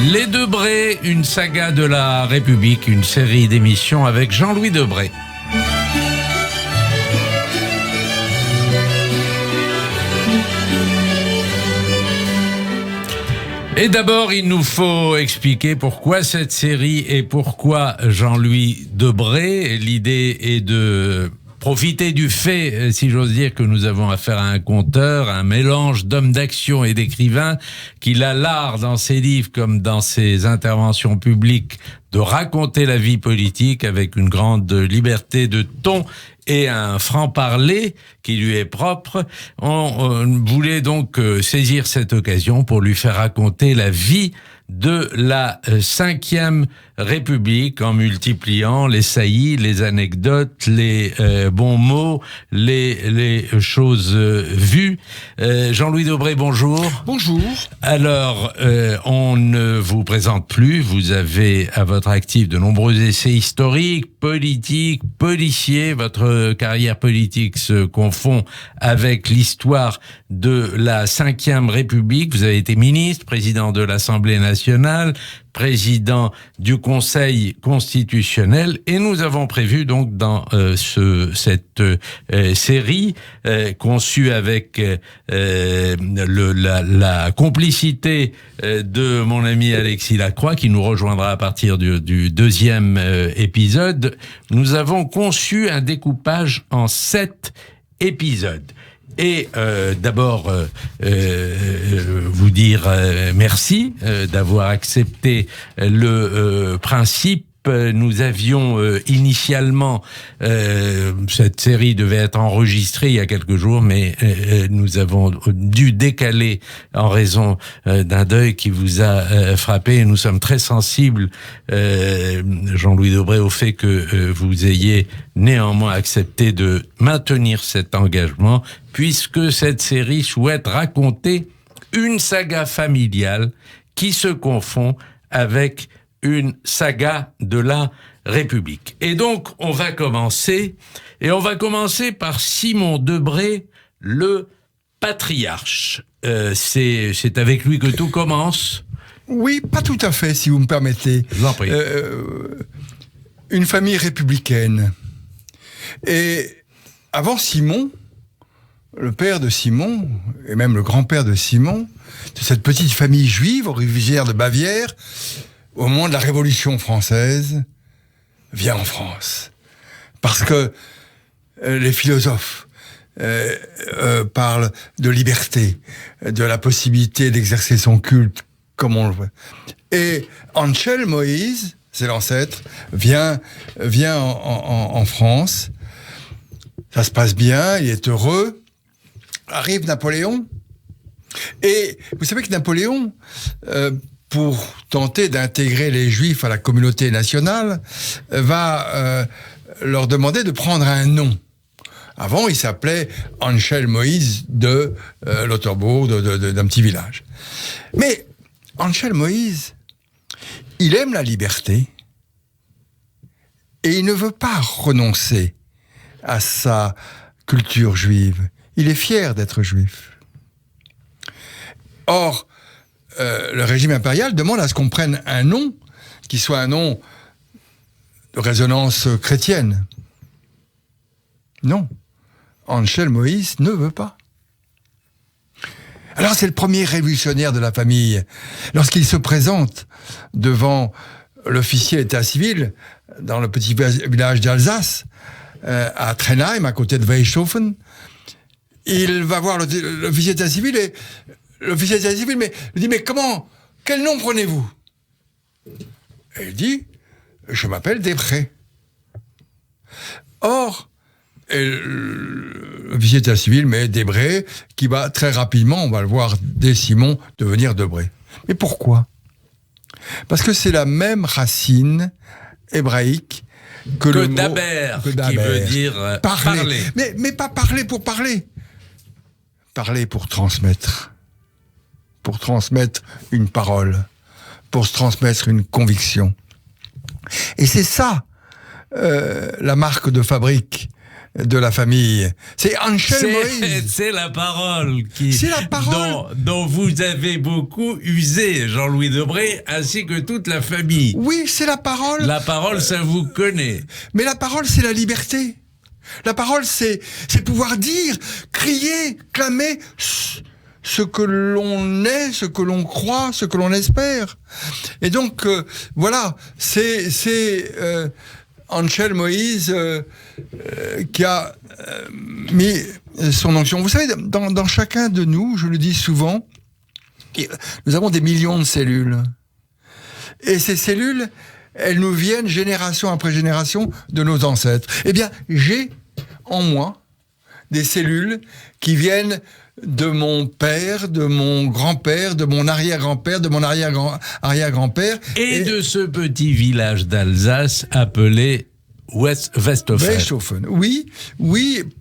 Les Debré, une saga de la République, une série d'émissions avec Jean-Louis Debré. Et d'abord, il nous faut expliquer pourquoi cette série et pourquoi Jean-Louis Debré. L'idée est de profiter du fait, si j'ose dire, que nous avons affaire à un conteur, un mélange d'hommes d'action et d'écrivains, qu'il a l'art dans ses livres comme dans ses interventions publiques de raconter la vie politique avec une grande liberté de ton et un franc-parler qui lui est propre. On voulait donc saisir cette occasion pour lui faire raconter la vie de la 5e République en multipliant les saillies, les anecdotes, les bons mots, les choses vues. Jean-Louis Debré, bonjour. Bonjour. Alors, on ne vous présente plus. Vous avez à votre actif de nombreux essais historiques, politiques, policiers. Votre carrière politique se confond avec l'histoire de la 5e République. Vous avez été ministre, président de l'Assemblée nationale, président du Conseil constitutionnel, et nous avons prévu donc dans cette série conçue avec la complicité de mon ami Alexis Lacroix, qui nous rejoindra à partir du deuxième épisode. Nous avons conçu un découpage en 7 épisodes. Et d'abord, vous dire merci d'avoir accepté le principe. Nous avions initialement, cette série devait être enregistrée il y a quelques jours, mais nous avons dû décaler en raison d'un deuil qui vous a frappé. Et nous sommes très sensibles, Jean-Louis Debré, au fait que vous ayez néanmoins accepté de maintenir cet engagement, puisque cette série souhaite raconter une saga familiale qui se confond avec une saga de la République. Et donc, on va commencer par Simon Debré, le patriarche. C'est avec lui que tout commence. Oui, pas tout à fait, si vous me permettez. Je vous en prie. Une famille républicaine. Et avant Simon, le père de Simon, et même le grand-père de Simon, de cette petite famille juive originaire de Bavière, au moment de la Révolution française, vient en France. Parce que les philosophes parlent de liberté, de la possibilité d'exercer son culte comme on le veut. Et Anschel Moïse, c'est l'ancêtre, vient en France. Ça se passe bien, il est heureux. Arrive Napoléon. Et vous savez que Napoléon, pour tenter d'intégrer les Juifs à la communauté nationale, va leur demander de prendre un nom. Avant, il s'appelait Anschel Moïse de Lauterbourg, d'un petit village. Mais Anschel Moïse, il aime la liberté et il ne veut pas renoncer à sa culture juive. Il est fier d'être juif. Or, le régime impérial demande à ce qu'on prenne un nom qui soit un nom de résonance chrétienne. Non. Anschel Moïse ne veut pas. Alors c'est le premier révolutionnaire de la famille. Lorsqu'il se présente devant l'officier d'état civil dans le petit village d'Alsace, à Trenheim, à côté de Weishofen, il va voir l'officier d'état civil et l'officier d'état civil lui dit « Mais comment? Quel nom prenez-vous » Et il dit « Je m'appelle Debré ». Or, l'officier d'état civil met Debré, qui va très rapidement, on va le voir dès Simon, devenir Debré. Mais pourquoi? Parce que c'est la même racine hébraïque que le mot Daber, qui veut dire parler. Mais pas parler pour parler. Parler pour transmettre. Pour transmettre une parole. Pour se transmettre une conviction. Et c'est ça, la marque de fabrique de la famille. C'est Angel Moïse. C'est la parole C'est la parole dont vous avez beaucoup usé, Jean-Louis Debré, ainsi que toute la famille. Oui, c'est la parole. La parole, ça vous connaît. Mais la parole, c'est la liberté. La parole, c'est pouvoir dire, crier, clamer ce que l'on est, ce que l'on croit, ce que l'on espère. Et donc, voilà, c'est Angel Moïse qui a mis son onction. Vous savez, dans chacun de nous, je le dis souvent, nous avons des millions de cellules. Et ces cellules, elles nous viennent génération après génération de nos ancêtres. Eh bien, j'ai en moi des cellules qui viennent de mon père, de mon grand-père, de mon arrière-grand-père, de mon arrière-grand-père. Et de ce petit village d'Alsace appelé Westhofen. Westhofen. Oui.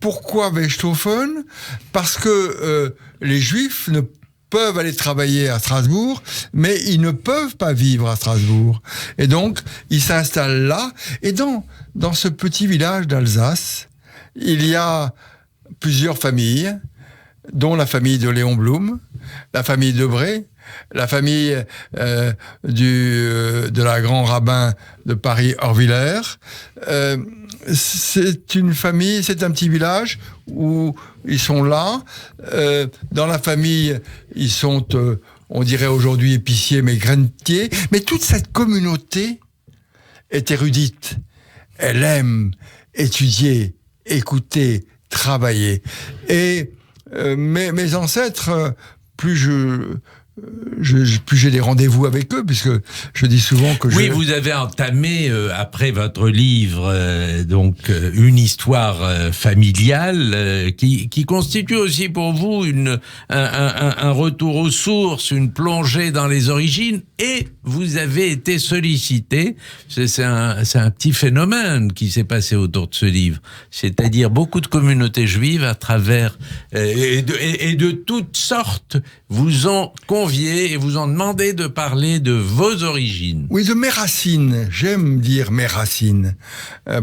Pourquoi Westhofen ? Parce que les Juifs ne peuvent aller travailler à Strasbourg, mais ils ne peuvent pas vivre à Strasbourg. Et donc, ils s'installent là. Et dans ce petit village d'Alsace, il y a plusieurs familles, dont la famille de Léon Blum, la famille Debré, la famille de la grand rabbin de Paris, Horviller. C'est une famille, c'est un petit village où ils sont là. Dans la famille, ils sont, on dirait aujourd'hui épiciers, mais grainetiers. Mais toute cette communauté est érudite. Elle aime étudier, écouter, travailler. Et mes ancêtres, plus j'ai des rendez-vous avec eux, puisque je dis souvent que vous avez entamé, après votre livre, une histoire familiale qui constitue aussi pour vous un retour aux sources, une plongée dans les origines, et vous avez été sollicité. C'est un petit phénomène qui s'est passé autour de ce livre. C'est-à-dire beaucoup de communautés juives à travers, et de toutes sortes, vous ont convié et vous ont demandé de parler de vos origines. Oui, de mes racines. J'aime dire mes racines.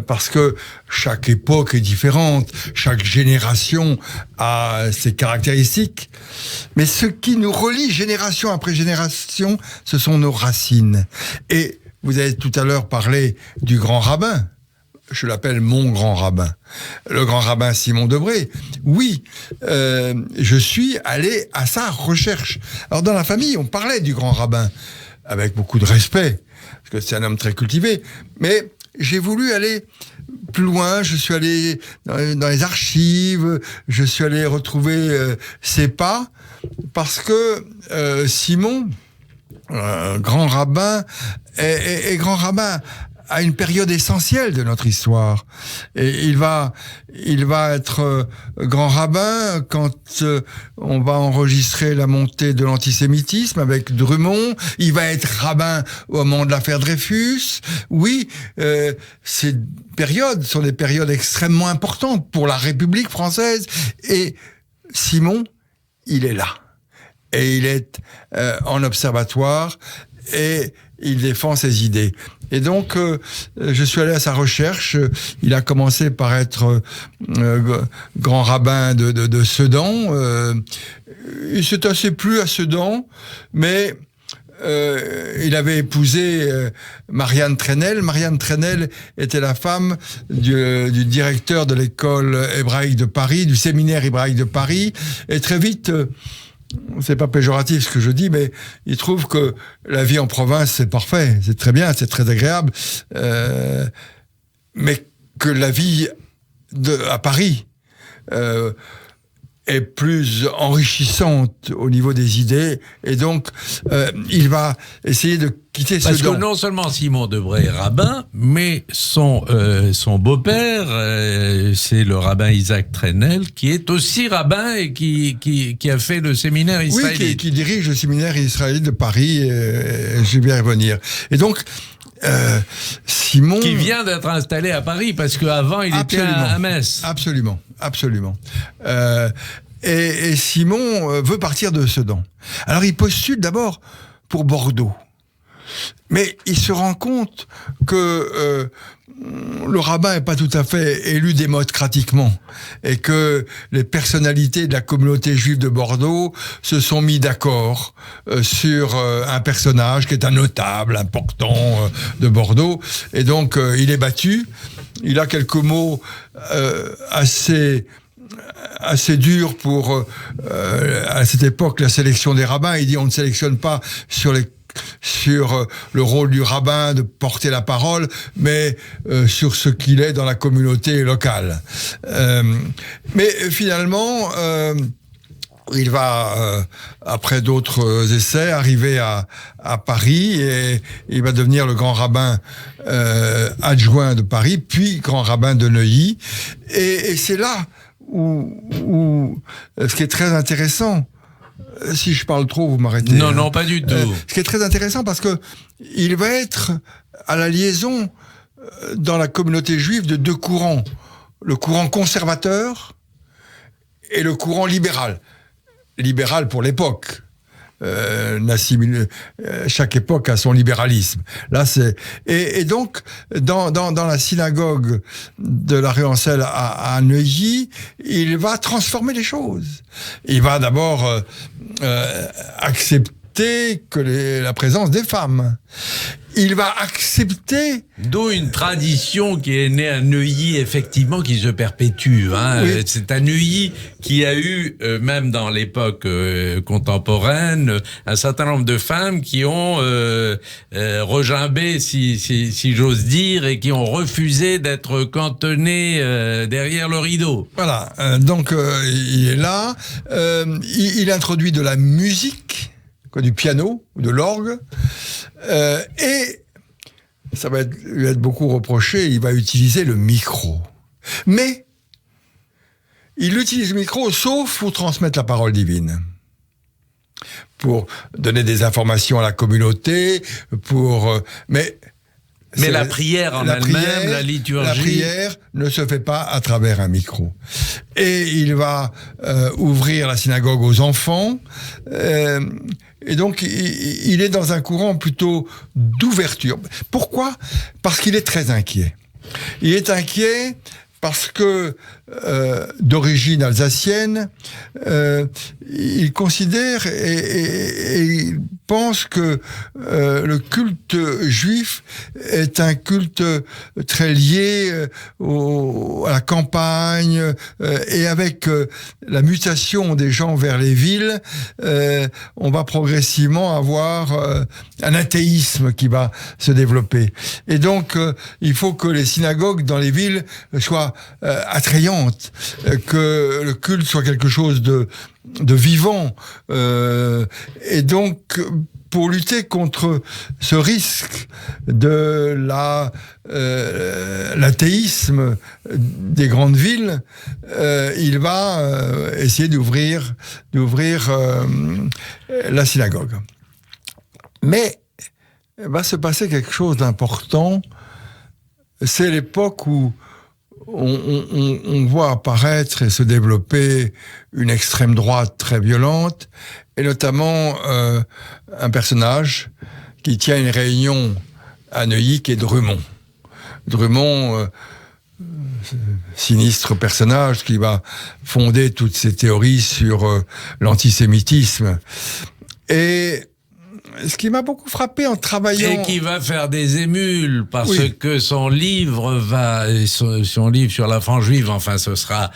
Parce que chaque époque est différente. Chaque génération a ses caractéristiques. Mais ce qui nous relie génération après génération, ce sont nos racines. Et vous avez tout à l'heure parlé du grand rabbin. Je l'appelle mon grand rabbin, le grand rabbin Simon Debré. Oui, je suis allé à sa recherche. Alors dans la famille, on parlait du grand rabbin avec beaucoup de respect, parce que c'est un homme très cultivé, mais j'ai voulu aller plus loin. Je suis allé dans les archives, je suis allé retrouver ses pas, parce que Simon, grand rabbin, est grand rabbin à une période essentielle de notre histoire. Et il va être grand rabbin quand on va enregistrer la montée de l'antisémitisme avec Drummond. Il va être rabbin au moment de l'affaire Dreyfus. Oui, ces périodes sont des périodes extrêmement importantes pour la République française. Et Simon, il est là. Et il est en observatoire et il défend ses idées. Et donc, je suis allé à sa recherche. Il a commencé par être grand rabbin de Sedan. Il s'est assez plu à Sedan, mais il avait épousé Marianne Trenel. Marianne Trenel était la femme du directeur de l'école hébraïque de Paris, du séminaire hébraïque de Paris. Et très vite, c'est pas péjoratif ce que je dis, mais il trouve que la vie en province, c'est parfait, c'est très bien, c'est très agréable, mais que la vie à Paris est plus enrichissante au niveau des idées, et donc il va essayer de quitter ce Parce que non seulement Simon Debré est rabbin, mais son beau-père, c'est le rabbin Isaac Trenel, qui est aussi rabbin et qui a fait le séminaire israélite. Oui, qui dirige le séminaire israélite de Paris, je vais bien y revenir. Et donc, Simon... Qui vient d'être installé à Paris, parce qu'avant, il était à Metz. Absolument. Et Simon veut partir de Sedan. Alors, il postule d'abord pour Bordeaux. Mais il se rend compte que le rabbin n'est pas tout à fait élu démocratiquement et que les personnalités de la communauté juive de Bordeaux se sont mis d'accord sur un personnage qui est un notable important de Bordeaux. Et donc, il est battu. Il a quelques mots assez durs pour, à cette époque, la sélection des rabbins. Il dit on ne sélectionne pas sur le rôle du rabbin de porter la parole, mais sur ce qu'il est dans la communauté locale. Mais finalement, il va, après d'autres essais, arriver à Paris et il va devenir le grand rabbin adjoint de Paris, puis grand rabbin de Neuilly. Et c'est là où ce qui est très intéressant. Si je parle trop, vous m'arrêtez. Non, non, pas du tout. Ce qui est très intéressant parce que il va être à la liaison dans la communauté juive de deux courants. Le courant conservateur et le courant libéral. Libéral pour l'époque. Chaque époque a son libéralisme. Là, et donc dans la synagogue de la rue Ancel à Neuilly, il va transformer les choses. Il va d'abord accepter la présence des femmes. Il va accepter... D'où une tradition qui est née à Neuilly, effectivement, qui se perpétue. Hein. Oui. C'est à Neuilly qui a eu, même dans l'époque contemporaine, un certain nombre de femmes qui ont regimbé, si j'ose dire, et qui ont refusé d'être cantonnées derrière le rideau. Voilà, donc il est là. Il introduit de la musique, du piano, de l'orgue, et ça va lui être beaucoup reproché, il va utiliser le micro. Mais il utilise le micro sauf pour transmettre la parole divine, pour donner des informations à la communauté, mais la prière en elle-même, la liturgie... La prière ne se fait pas à travers un micro. Et il va ouvrir la synagogue aux enfants. Et donc, il est dans un courant plutôt d'ouverture. Pourquoi ? Parce qu'il est très inquiet. Il est inquiet parce que, d'origine alsacienne, il considère et il pense que le culte juif est un culte très lié à la campagne, et avec la mutation des gens vers les villes, on va progressivement avoir un athéisme qui va se développer. Et donc, il faut que les synagogues dans les villes soient attrayantes, que le culte soit quelque chose de vivant. Et donc, pour lutter contre ce risque de l'athéisme des grandes villes, il va essayer d'ouvrir la synagogue. Mais va se passer quelque chose d'important. C'est l'époque où on voit apparaître et se développer une extrême droite très violente, et notamment un personnage qui tient une réunion à Neuilly, qui est Drumont. Drumont, sinistre personnage qui va fonder toutes ses théories sur l'antisémitisme. Et ce qui m'a beaucoup frappé en travaillant... Et qui va faire des émules, parce que son livre sur la France juive, enfin ce sera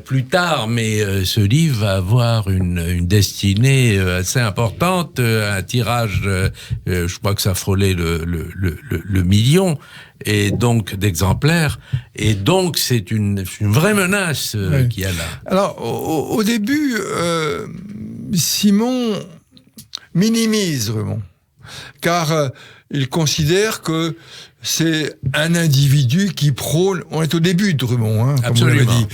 plus tard, mais ce livre va avoir une destinée assez importante, un tirage, je crois que ça frôlait le million, et donc d'exemplaires, et donc c'est une vraie menace qu'il y a là. Alors au début, Simon minimise Drumont, car il considère que c'est un individu qui prône, on est au début de Drumont, comme vous l'avez dit,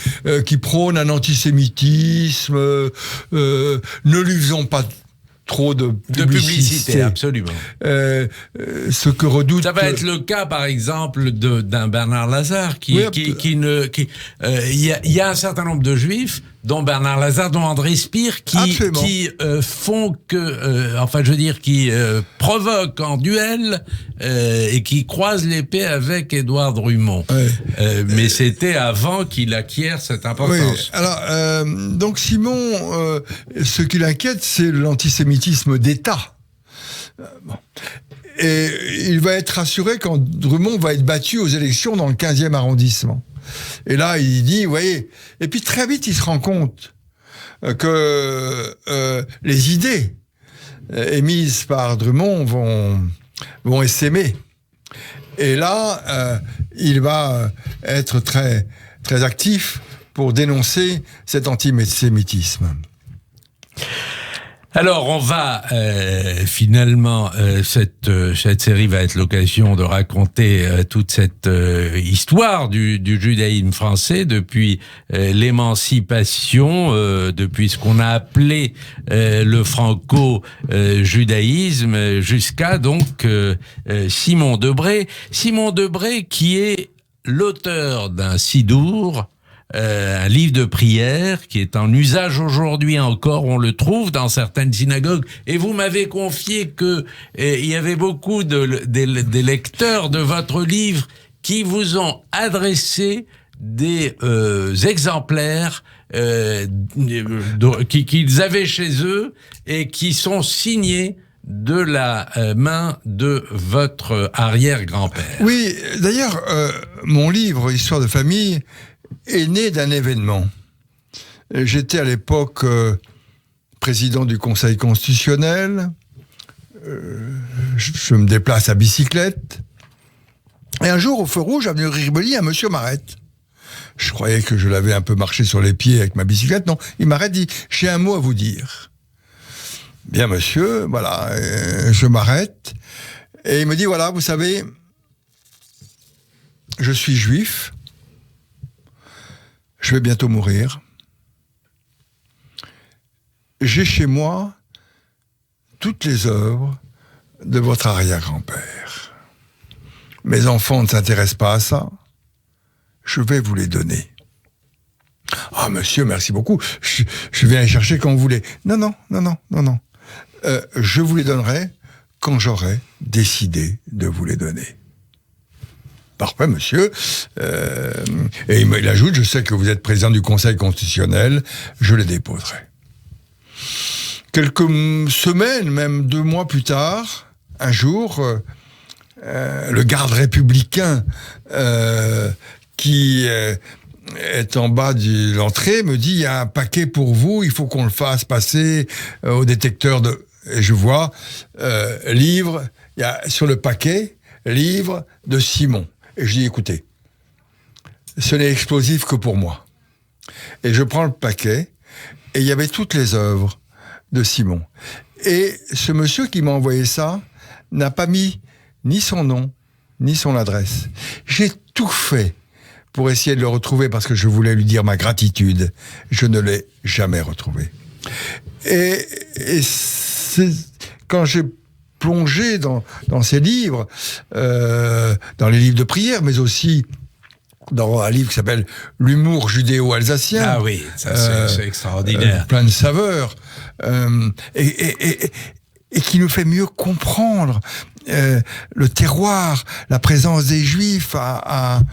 qui prône un antisémitisme, ne lui faisons pas trop de publicité. Absolument. Ce que redoute... Ça va être le cas, par exemple, d'un Bernard Lazare, il y a un certain nombre de Juifs dont Bernard Lazare, dont André Spire, qui font que, qui provoquent en duel et qui croisent l'épée avec Édouard Drummond. Ouais. Mais c'était avant qu'il acquiert cette importance. Oui. Alors, donc Simon, ce qui l'inquiète, c'est l'antisémitisme d'État. Bon. Et il va être rassuré quand Drummond va être battu aux élections dans le 15e arrondissement. Et là, il dit, vous voyez, et puis très vite, il se rend compte que les idées émises par Drummond vont essaimer. Et là, il va être très, très actif pour dénoncer cet antisémitisme. Alors, on va finalement cette série va être l'occasion de raconter toute cette histoire du judaïsme français depuis l'émancipation, depuis ce qu'on a appelé le franco-judaïsme jusqu'à donc Simon Debré. Simon Debré qui est l'auteur d'un sidour, un livre de prière qui est en usage aujourd'hui encore, on le trouve dans certaines synagogues, et vous m'avez confié que il y avait beaucoup des lecteurs de votre livre qui vous ont adressé des exemplaires qu'ils avaient chez eux et qui sont signés de la main de votre arrière-grand-père. Oui, d'ailleurs, mon livre, Histoire de famille, est né d'un événement. J'étais à l'époque président du Conseil constitutionnel. Je me déplace à bicyclette. Et un jour, au feu rouge, avenue Ribelli, un monsieur m'arrête. Je croyais que je l'avais un peu marché sur les pieds avec ma bicyclette. Non, il m'arrête, dit « J'ai un mot à vous dire ». Bien, monsieur, voilà, je m'arrête. Et il me dit, voilà, vous savez, je suis juif. Je vais bientôt mourir. J'ai chez moi toutes les œuvres de votre arrière-grand-père. Mes enfants ne s'intéressent pas à ça. Je vais vous les donner. Ah, monsieur, merci beaucoup. Je viens les chercher quand vous voulez. Non. Je vous les donnerai quand j'aurai décidé de vous les donner. Parfait, monsieur. Et il ajoute, je sais que vous êtes président du Conseil constitutionnel, je les déposerai. Quelques semaines, même 2 mois plus tard, un jour, le garde républicain qui est en bas de l'entrée me dit, il y a un paquet pour vous, il faut qu'on le fasse passer au détecteur de... Et je vois, livre, il y a sur le paquet, livre de Simon. Et je dis, écoutez, ce n'est explosif que pour moi. Et je prends le paquet, et il y avait toutes les œuvres de Simon. Et ce monsieur qui m'a envoyé ça n'a pas mis ni son nom, ni son adresse. J'ai tout fait pour essayer de le retrouver, parce que je voulais lui dire ma gratitude. Je ne l'ai jamais retrouvé. Et c'est quand j'ai plongé dans ces livres, dans les livres de prière, mais aussi dans un livre qui s'appelle L'humour judéo-alsacien. Ah oui, ça c'est extraordinaire. Plein de saveurs. Et qui nous fait mieux comprendre le terroir, la présence des Juifs à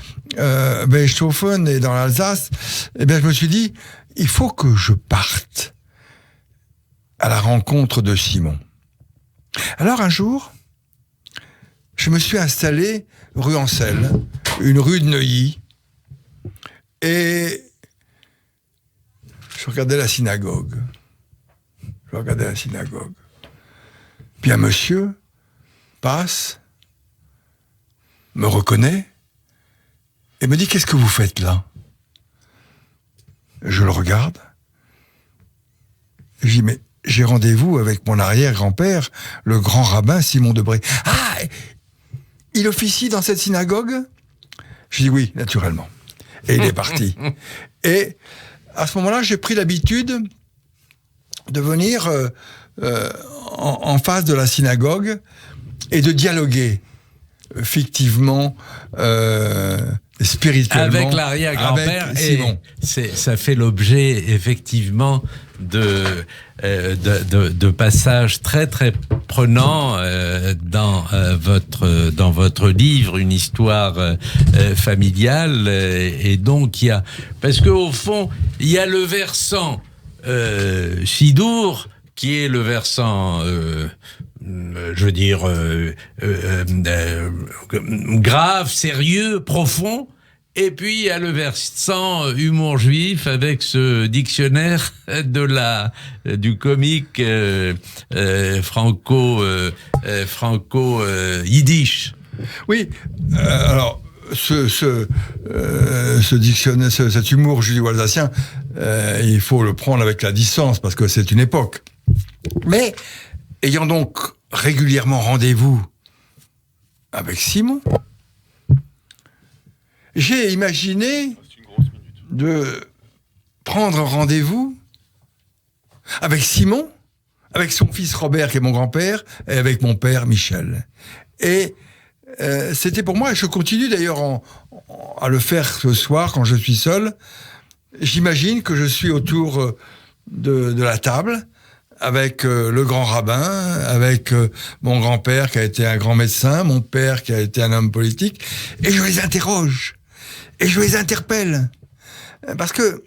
Bechhofen et dans l'Alsace. Eh bien, je me suis dit, il faut que je parte à la rencontre de Simon. Alors un jour, je me suis installé rue Ancel, une rue de Neuilly, et je regardais la synagogue. Puis un monsieur passe, me reconnaît, et me dit, qu'est-ce que vous faites là? Je le regarde, je dis, mais j'ai rendez-vous avec mon arrière-grand-père, le grand rabbin Simon Debré. Ah, il officie dans cette synagogue? Je dis oui, naturellement. Et il est parti. Et à ce moment-là, j'ai pris l'habitude de venir en face de la synagogue et de dialoguer fictivement, spirituellement avec l'arrière-grand-père. avec Et Simon. ça fait l'objet, effectivement, de passages très, très prenants dans votre livre, une histoire familiale. Et donc, parce qu'au fond, il y a le versant Sidour, qui est le versant... je veux dire, grave, sérieux, profond. Et puis, il y a le versant humour juif avec ce dictionnaire du comique franco-yiddish. Oui, alors, ce dictionnaire, cet humour judéo-alsacien, il faut le prendre avec la distance, parce que c'est une époque. Mais, ayant donc régulièrement rendez-vous avec Simon, j'ai imaginé de prendre rendez-vous avec Simon, avec son fils Robert, qui est mon grand-père, et avec mon père Michel. Et c'était pour moi, et je continue d'ailleurs à le faire ce soir quand je suis seul, j'imagine que je suis autour de la table, avec le grand rabbin, avec mon grand-père qui a été un grand médecin, mon père qui a été un homme politique, et je les interroge, et je les interpelle. Parce que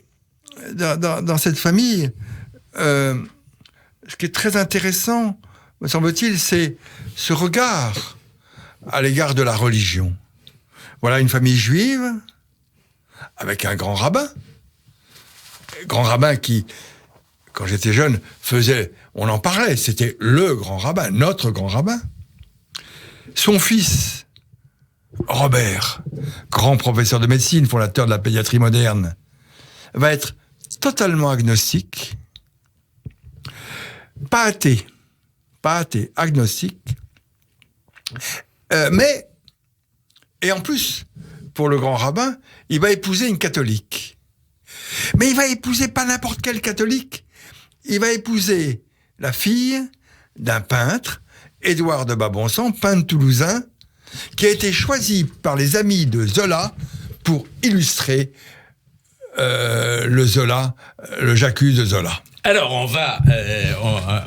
dans cette famille, ce qui est très intéressant, me semble-t-il, c'est ce regard à l'égard de la religion. Voilà une famille juive, avec un grand rabbin qui... Quand j'étais jeune, on en parlait, c'était le grand rabbin, notre grand rabbin. Son fils, Robert, grand professeur de médecine, fondateur de la pédiatrie moderne, va être totalement agnostique, pas athée, agnostique, mais, et en plus, pour le grand rabbin, il va épouser une catholique. Mais il va épouser pas n'importe quel catholique. Il va épouser la fille d'un peintre, Édouard de Babonsan, peintre toulousain, qui a été choisi par les amis de Zola pour illustrer le Zola, le J'accuse de Zola. Alors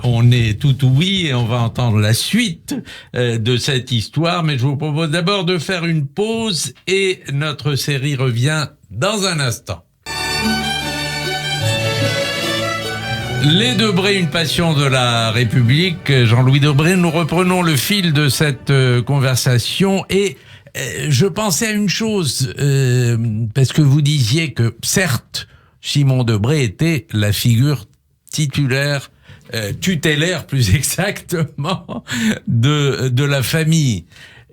on est tout oui et on va entendre la suite de cette histoire, mais je vous propose d'abord de faire une pause et notre série revient dans un instant. Les Debré, une passion de la République. Jean-Louis Debré, nous reprenons le fil de cette conversation et je pensais à une chose, parce que vous disiez que certes, Simon Debré était la figure tutélaire plus exactement, de la famille.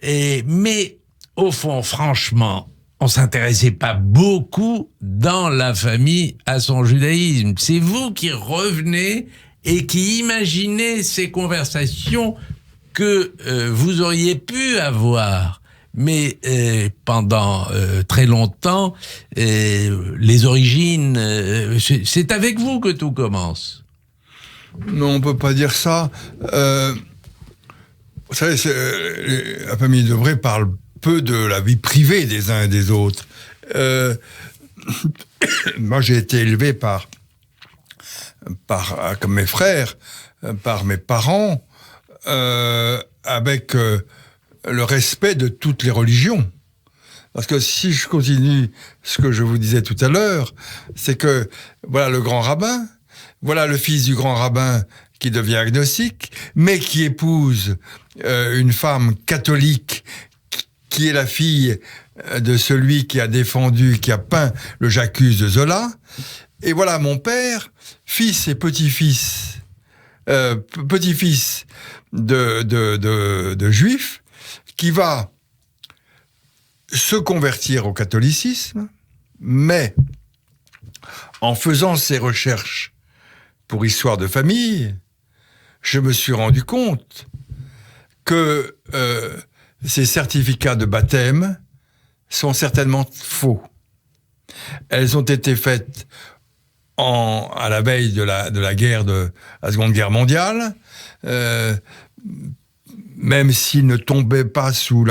Mais au fond, franchement, on s'intéressait pas beaucoup dans la famille à son judaïsme. C'est vous qui revenez et qui imaginez ces conversations que vous auriez pu avoir. Mais pendant très longtemps, les origines, c'est avec vous que tout commence. Non, on peut pas dire ça. Vous savez, la famille Debré parle peu de la vie privée des uns et des autres. Moi, j'ai été élevé comme mes frères, par mes parents, avec le respect de toutes les religions. Parce que si je continue ce que je vous disais tout à l'heure, c'est que voilà le grand rabbin, voilà le fils du grand rabbin qui devient agnostique, mais qui épouse une femme catholique qui est la fille de celui qui a défendu, qui a peint le J'accuse de Zola. Et voilà mon père, fils et petit-fils de juifs, qui va se convertir au catholicisme, mais en faisant ses recherches pour histoire de famille, je me suis rendu compte que ces certificats de baptême sont certainement faux. Elles ont été faites à la veille de la guerre de la Seconde Guerre mondiale, même s'ils ne tombaient pas sous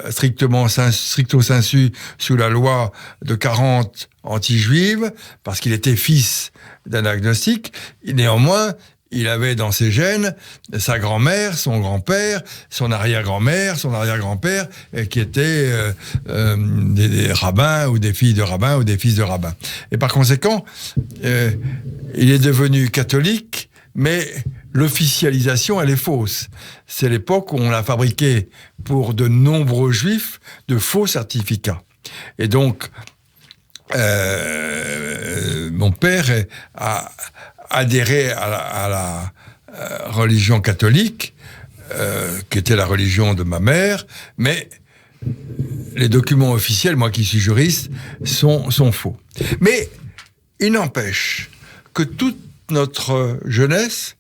stricto sensu sous la loi de 40 anti-juive, parce qu'il était fils d'un agnostique. Néanmoins, il avait dans ses gènes sa grand-mère, son grand-père, son arrière-grand-mère, son arrière-grand-père, qui étaient des rabbins ou des filles de rabbins ou des fils de rabbins. Et par conséquent, il est devenu catholique, mais l'officialisation, elle est fausse. C'est l'époque où on a fabriqué pour de nombreux juifs de faux certificats. Et donc, mon père a adhéré à la religion catholique, qui était la religion de ma mère, mais les documents officiels, moi qui suis juriste, sont faux. Mais il n'empêche que toute notre jeunesse,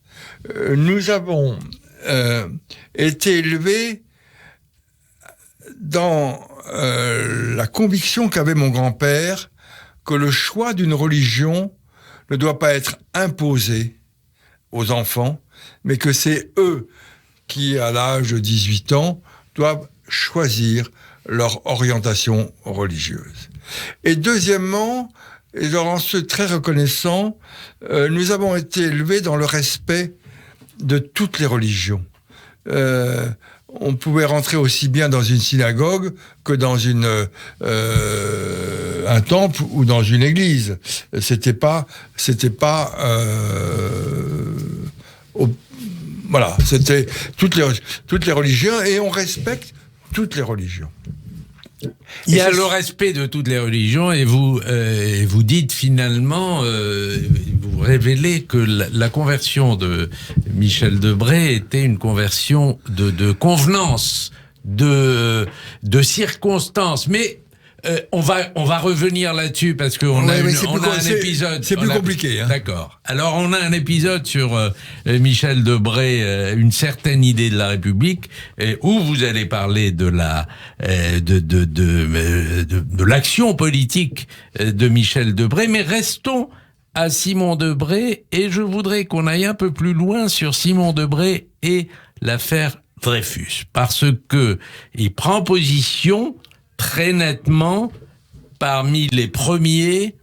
nous avons été élevés dans la conviction qu'avait mon grand-père que le choix d'une religion ne doit pas être imposé aux enfants, mais que c'est eux qui, à l'âge de 18 ans, doivent choisir leur orientation religieuse. Et deuxièmement, et j'en suis très reconnaissant, nous avons été élevés dans le respect de toutes les religions. On pouvait rentrer aussi bien dans une synagogue que dans un temple ou dans une église. C'était pas voilà, c'était toutes les religions, et on respecte toutes les religions. Il y a le respect de toutes les religions, et vous dites finalement, vous révélez que la conversion de Michel Debré était une conversion de convenance, de circonstances. Mais on va revenir là-dessus parce qu'on a un épisode. C'est plus compliqué. Hein. D'accord. Alors on a un épisode sur Michel Debré, une certaine idée de la République, où vous allez parler de l'action politique de Michel Debré, mais restons à Simon Debré, et je voudrais qu'on aille un peu plus loin sur Simon Debré et l'affaire Dreyfus, parce que il prend position très nettement parmi les premiers,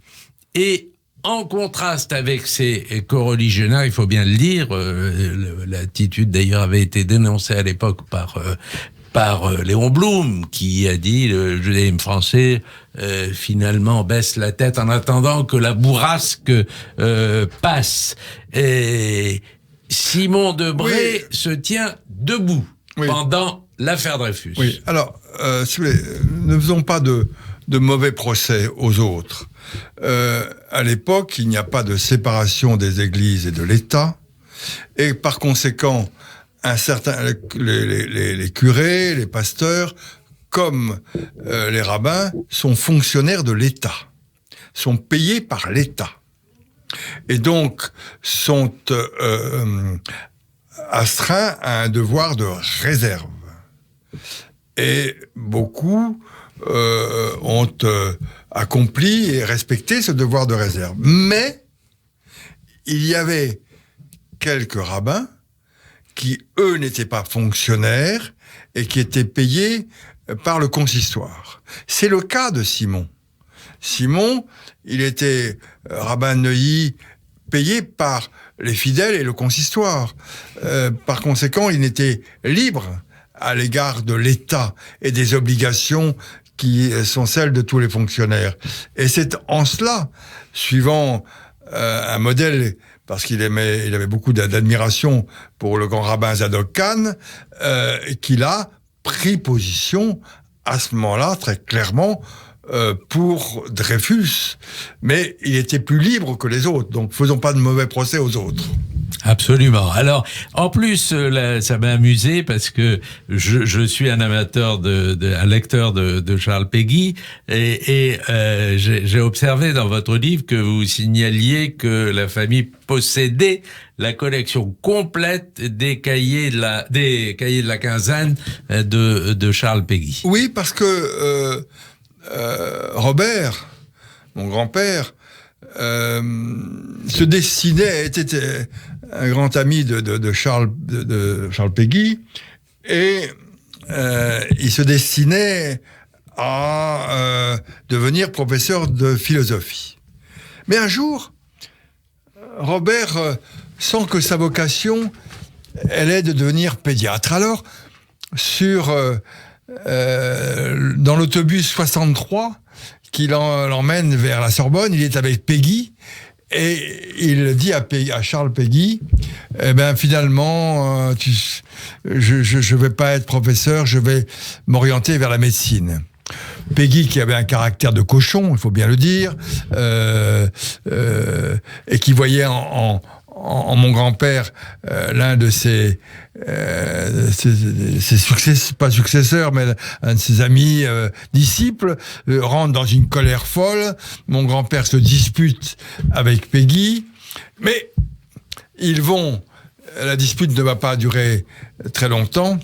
et en contraste avec ses coreligionnaires, il faut bien le dire, l'attitude d'ailleurs avait été dénoncée à l'époque par Léon Blum, qui a dit le judaïsme français finalement baisse la tête en attendant que la bourrasque passe. Et Simon Debré se tient debout pendant l'affaire Dreyfus. Oui, alors, si vous voulez, ne faisons pas de mauvais procès aux autres. À l'époque, il n'y a pas de séparation des églises et de l'État, et par conséquent, les curés, les pasteurs, comme les rabbins, sont fonctionnaires de l'État, sont payés par l'État, et donc sont astreints à un devoir de réserve. Et beaucoup ont accompli et respecté ce devoir de réserve. Mais il y avait quelques rabbins qui, eux, n'étaient pas fonctionnaires et qui étaient payés par le consistoire. C'est le cas de Simon. Simon, il était rabbin de Neuilly, payé par les fidèles et le consistoire. Par conséquent, il n'était libre à l'égard de l'État et des obligations qui sont celles de tous les fonctionnaires. Et c'est en cela, suivant un modèle, parce qu'il avait beaucoup d'admiration pour le grand rabbin Zadok Khan, qu'il a pris position à ce moment-là, très clairement, pour Dreyfus. Mais il était plus libre que les autres, donc faisons pas de mauvais procès aux autres. Absolument. Alors, en plus, ça m'a amusé parce que je suis un amateur un lecteur de Charles Péguy, et j'ai observé dans votre livre que vous signaliez que la famille possédait la collection complète des cahiers de la quinzaine de Charles Péguy. Oui, parce que Robert, mon grand-père, se destinait, était un grand ami de Charles Péguy, et il se destinait à devenir professeur de philosophie. Mais un jour, Robert sent que sa vocation, elle est de devenir pédiatre. Alors, dans l'autobus 63, qui l'emmène vers la Sorbonne, il est avec Péguy, et il dit à Charles Péguy, eh ben finalement, je vais pas être professeur, je vais m'orienter vers la médecine. Péguy, qui avait un caractère de cochon, il faut bien le dire, et qui voyait en mon grand-père l'un de ses pas successeurs, mais un de ses amis disciples, rentre dans une colère folle. Mon grand-père se dispute avec Péguy, mais la dispute ne va pas durer très longtemps.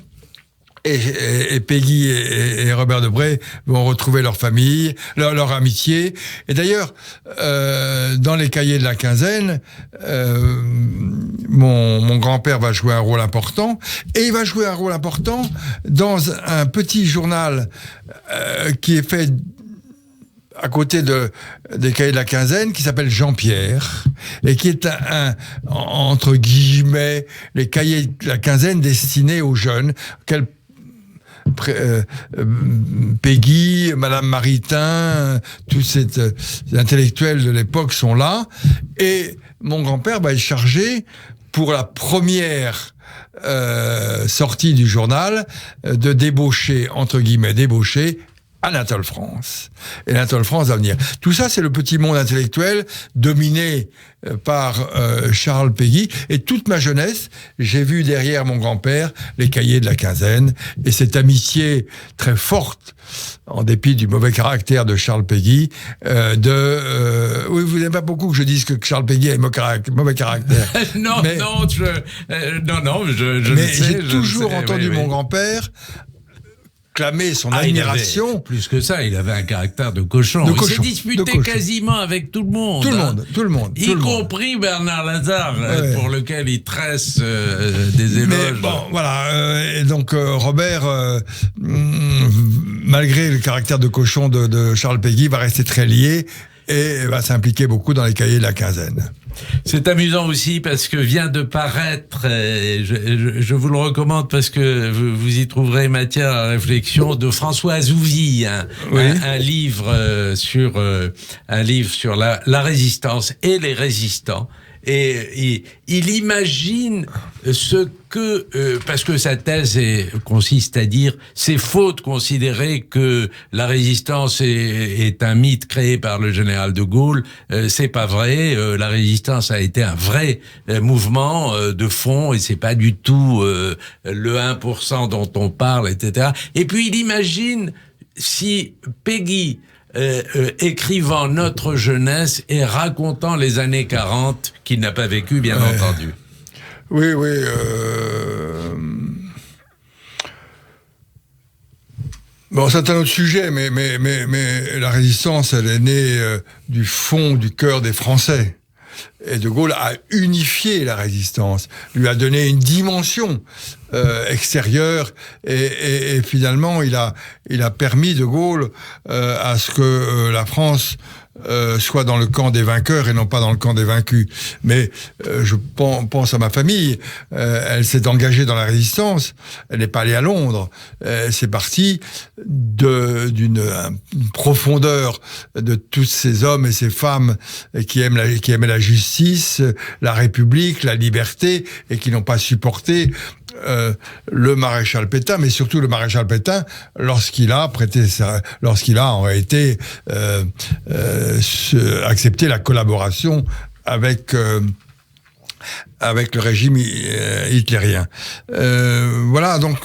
Et Péguy et Robert Debré vont retrouver leur famille, leur amitié. Et d'ailleurs, dans les cahiers de la quinzaine, mon grand-père va jouer un rôle important. Et il va jouer un rôle important dans un petit journal qui est fait à côté des cahiers de la quinzaine, qui s'appelle Jean-Pierre, et qui est entre guillemets, les cahiers de la quinzaine destinés aux jeunes, Péguy, Madame Maritain, tous ces intellectuels de l'époque sont là, et mon grand-père va être chargé pour la première sortie du journal de débaucher, entre guillemets, Anatole France. Et Anatole France va venir. Tout ça, c'est le petit monde intellectuel dominé par Charles Péguy. Et toute ma jeunesse, j'ai vu derrière mon grand-père les cahiers de la quinzaine. Et cette amitié très forte, en dépit du mauvais caractère de Charles Péguy, oui, vous n'aimez pas beaucoup que je dise que Charles Péguy a un mauvais caractère. Non, mais, je mais le sais. j'ai toujours entendu mon grand-père clamer son admiration. Plus que ça, il avait un caractère de cochon. Il s'est disputé quasiment avec tout le monde. Tout le monde. Y compris Bernard Lazare, pour lequel il tresse des éloges. Mais bon, voilà. Et donc, Robert, malgré le caractère de cochon de Charles Péguy, va rester très lié et va s'impliquer beaucoup dans les cahiers de la quinzaine. C'est amusant aussi parce que vient de paraître, je vous le recommande parce que vous y trouverez matière à réflexion, de François Azouvi, un livre sur la résistance et les résistants. Et il imagine ce que, parce que sa thèse consiste à dire, c'est faux de considérer que la résistance est un mythe créé par le général de Gaulle. C'est pas vrai. La résistance a été un vrai mouvement de fond, et c'est pas du tout le 1% dont on parle, etc. Et puis il imagine si Péguy écrivant notre jeunesse et racontant les années 40 qu'il n'a pas vécu, bien entendu. Oui. Bon, c'est un autre sujet, mais la résistance, elle est née du fond, du cœur des Français. Et De Gaulle a unifié la résistance, lui a donné une dimension extérieure, et finalement il a permis, De Gaulle, à ce que la France soit dans le camp des vainqueurs et non pas dans le camp des vaincus. Mais je pense à ma famille, elle s'est engagée dans la résistance, elle n'est pas allée à Londres, c'est parti d'une profondeur de tous ces hommes et ces femmes qui aimaient la justice, la République, la liberté, et qui n'ont pas supporté le maréchal Pétain, mais surtout le maréchal Pétain, lorsqu'il a en réalité accepté la collaboration avec le régime hitlérien. Voilà, donc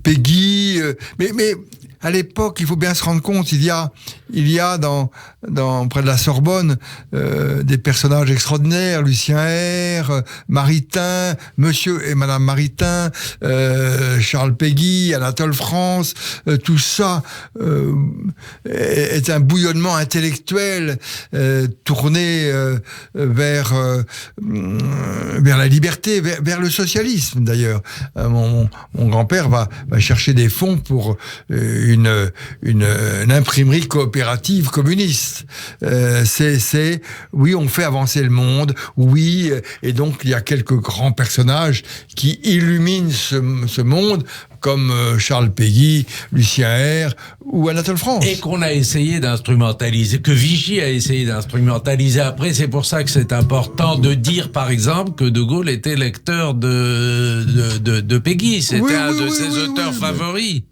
Péguy, mais à l'époque, il faut bien se rendre compte, il y a près de la Sorbonne des personnages extraordinaires, Lucien R, Maritain, Monsieur et Madame Maritain, Charles Péguy, Anatole France, tout ça est un bouillonnement intellectuel tourné vers la liberté, vers le socialisme d'ailleurs. Mon grand-père va chercher des fonds pour une imprimerie coopérative communiste. Oui, on fait avancer le monde, oui, et donc il y a quelques grands personnages qui illuminent ce monde, comme Charles Péguy, Lucien R ou Anatole France. Et qu'on a essayé d'instrumentaliser, que Vichy a essayé d'instrumentaliser après. C'est pour ça que c'est important de dire, par exemple, que De Gaulle était lecteur de Péguy. C'était un de ses auteurs favoris.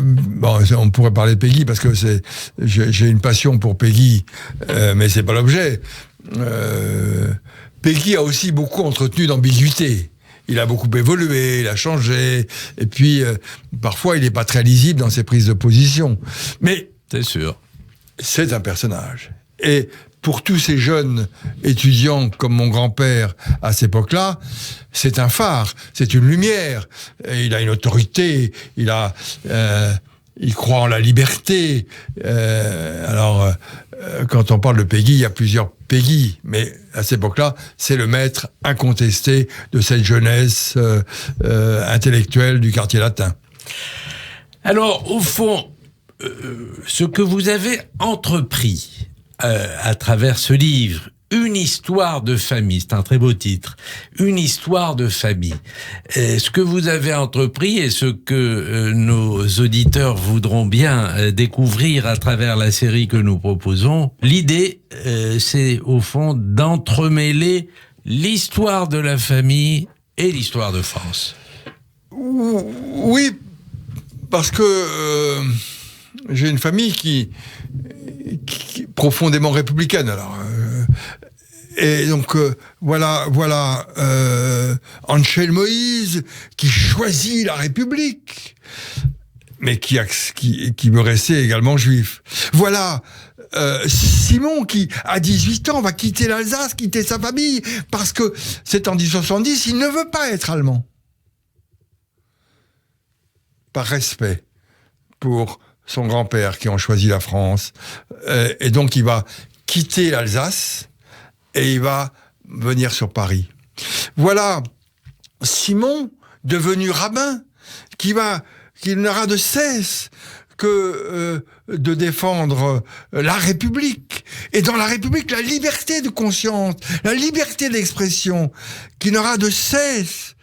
Bon, on pourrait parler de Péguy parce que j'ai une passion pour Péguy, mais c'est pas l'objet. Péguy a aussi beaucoup entretenu d'ambiguïté. Il a beaucoup évolué, il a changé, et puis parfois il n'est pas très lisible dans ses prises de position. Mais c'est sûr, c'est un personnage. Et pour tous ces jeunes étudiants comme mon grand-père à cette époque-là, c'est un phare, c'est une lumière. Et il a une autorité, il croit en la liberté. Quand on parle de Péguy, il y a plusieurs Péguy, mais à cette époque-là, c'est le maître incontesté de cette jeunesse intellectuelle du quartier latin. Alors, au fond, ce que vous avez entrepris à travers ce livre, Une histoire de famille, c'est un très beau titre, Une histoire de famille. Ce que vous avez entrepris et ce que nos auditeurs voudront bien découvrir à travers la série que nous proposons, l'idée, c'est au fond d'entremêler l'histoire de la famille et l'histoire de France. Oui, parce que j'ai une famille qui est profondément républicaine. Alors, et donc voilà Angel Moïse qui choisit la République, mais qui veut rester également juif. Voilà Simon qui, à 18 ans, va quitter l'Alsace, quitter sa famille, parce que c'est en 1870, il ne veut pas être allemand. Par respect pour son grand-père qui ont choisi la France. Et donc il va quitter l'Alsace et il va venir sur Paris. Voilà Simon, devenu rabbin, qui n'aura de cesse que de défendre la République. Et dans la République, la liberté de conscience, la liberté d'expression, qui n'aura de cesse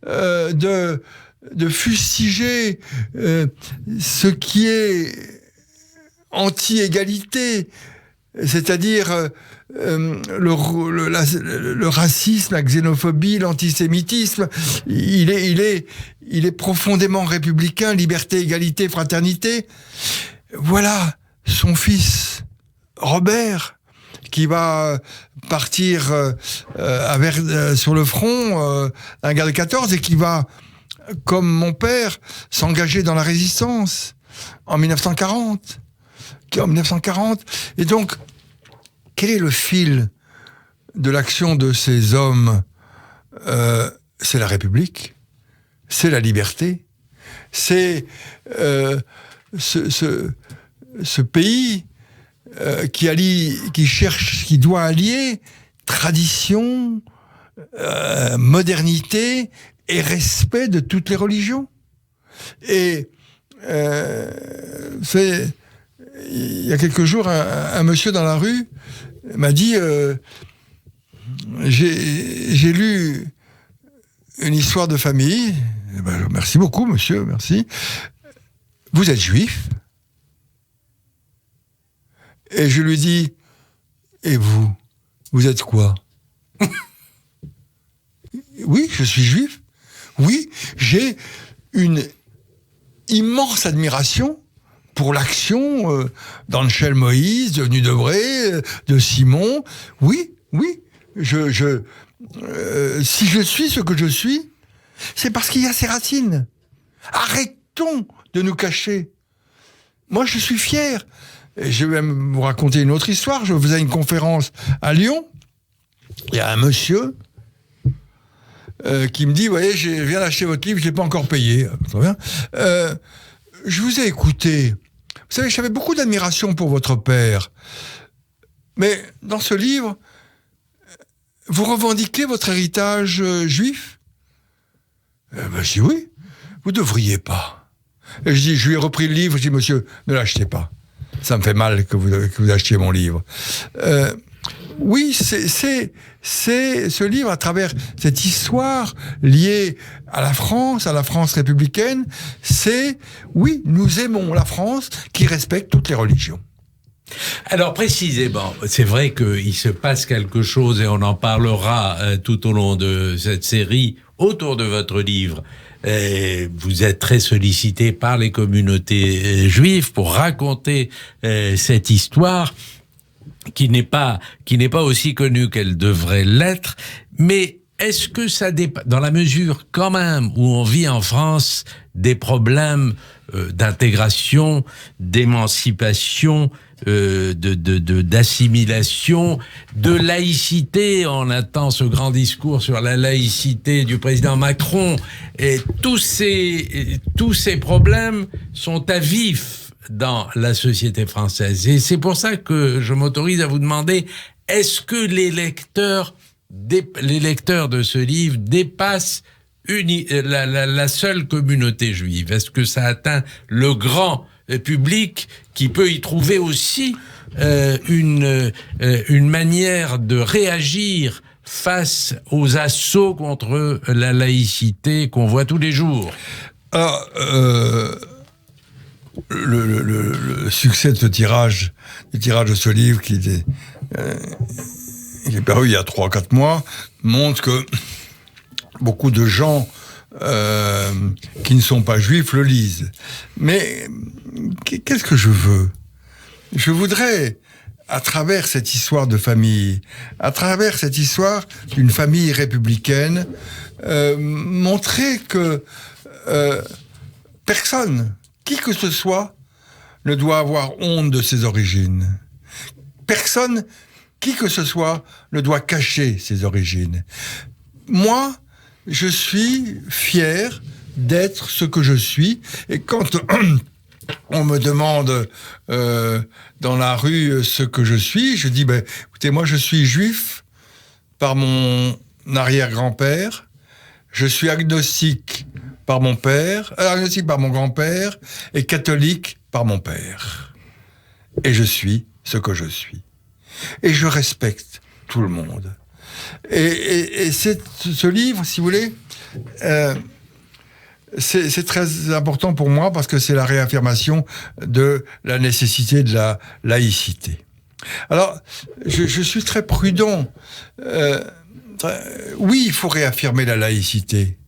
de fustiger ce qui est anti-égalité, c'est-à-dire le racisme, la xénophobie, l'antisémitisme. Il est profondément républicain, liberté, égalité, fraternité. Voilà son fils Robert qui va partir sur le front, un gars de 14, et qui va, comme mon père, s'engager dans la résistance en 1940. Et donc, quel est le fil de l'action de ces hommes ? C'est la République, c'est la liberté, c'est ce pays qui doit allier tradition, modernité et respect de toutes les religions. Et il y a quelques jours, un monsieur dans la rue m'a dit j'ai lu une histoire de famille. Eh ben, merci beaucoup, monsieur, merci. Vous êtes juif ? Et je lui dis, et vous êtes quoi ? Oui, je suis juif. Oui, j'ai une immense admiration pour l'action d'Angel Moïse, de Debré, de Simon. Oui, si je suis ce que je suis, c'est parce qu'il y a ces racines. Arrêtons de nous cacher. moi, je suis fier. Et je vais même vous raconter une autre histoire. Je faisais une conférence à Lyon. Il y a un monsieur qui me dit, vous voyez, je viens d'acheter votre livre, je ne l'ai pas encore payé. Très bien. Je vous ai écouté. Vous savez, j'avais beaucoup d'admiration pour votre père. Mais dans ce livre, vous revendiquez votre héritage juif ? Je dis oui. Vous ne devriez pas. Et je lui ai repris le livre, je dis, monsieur, ne l'achetez pas. Ça me fait mal que vous achetiez mon livre. Oui, c'est ce livre, à travers cette histoire liée à la France républicaine, c'est, oui, nous aimons la France qui respecte toutes les religions. Alors précisément, c'est vrai qu'il se passe quelque chose et on en parlera tout au long de cette série autour de votre livre. Vous êtes très sollicité par les communautés juives pour raconter cette histoire qui n'est pas aussi connue qu'elle devrait l'être, mais est-ce que ça dépasse, dans la mesure quand même où on vit en France des problèmes d'intégration, d'émancipation, d'assimilation, de laïcité. On attend ce grand discours sur la laïcité du président Macron. Et tous ces problèmes sont à vif dans la société française. Et c'est pour ça que je m'autorise à vous demander, est-ce que les lecteurs de ce livre dépassent la seule communauté juive? Est-ce que ça atteint le grand public qui peut y trouver aussi une manière de réagir face aux assauts contre la laïcité qu'on voit tous les jours? Alors, le succès de ce tirage, du tirage de ce livre qui est paru il y a 3-4 mois, montre que beaucoup de gens qui ne sont pas juifs le lisent. Mais qu'est-ce que je veux ? Je voudrais, à travers cette histoire de famille, à travers cette histoire d'une famille républicaine, montrer que personne, qui que ce soit, ne doit avoir honte de ses origines. Personne, qui que ce soit, ne doit cacher ses origines. Moi, je suis fier d'être ce que je suis. Et quand on me demande dans la rue ce que je suis, je dis, écoutez, moi je suis juif par mon arrière-grand-père, je suis agnostique par mon père, agnostique par mon grand-père, et catholique par mon père. Et je suis ce que je suis. Et je respecte tout le monde. Et ce livre, si vous voulez, c'est très important pour moi parce que c'est la réaffirmation de la nécessité de la laïcité. Alors, je suis très prudent. Oui, il faut réaffirmer la laïcité.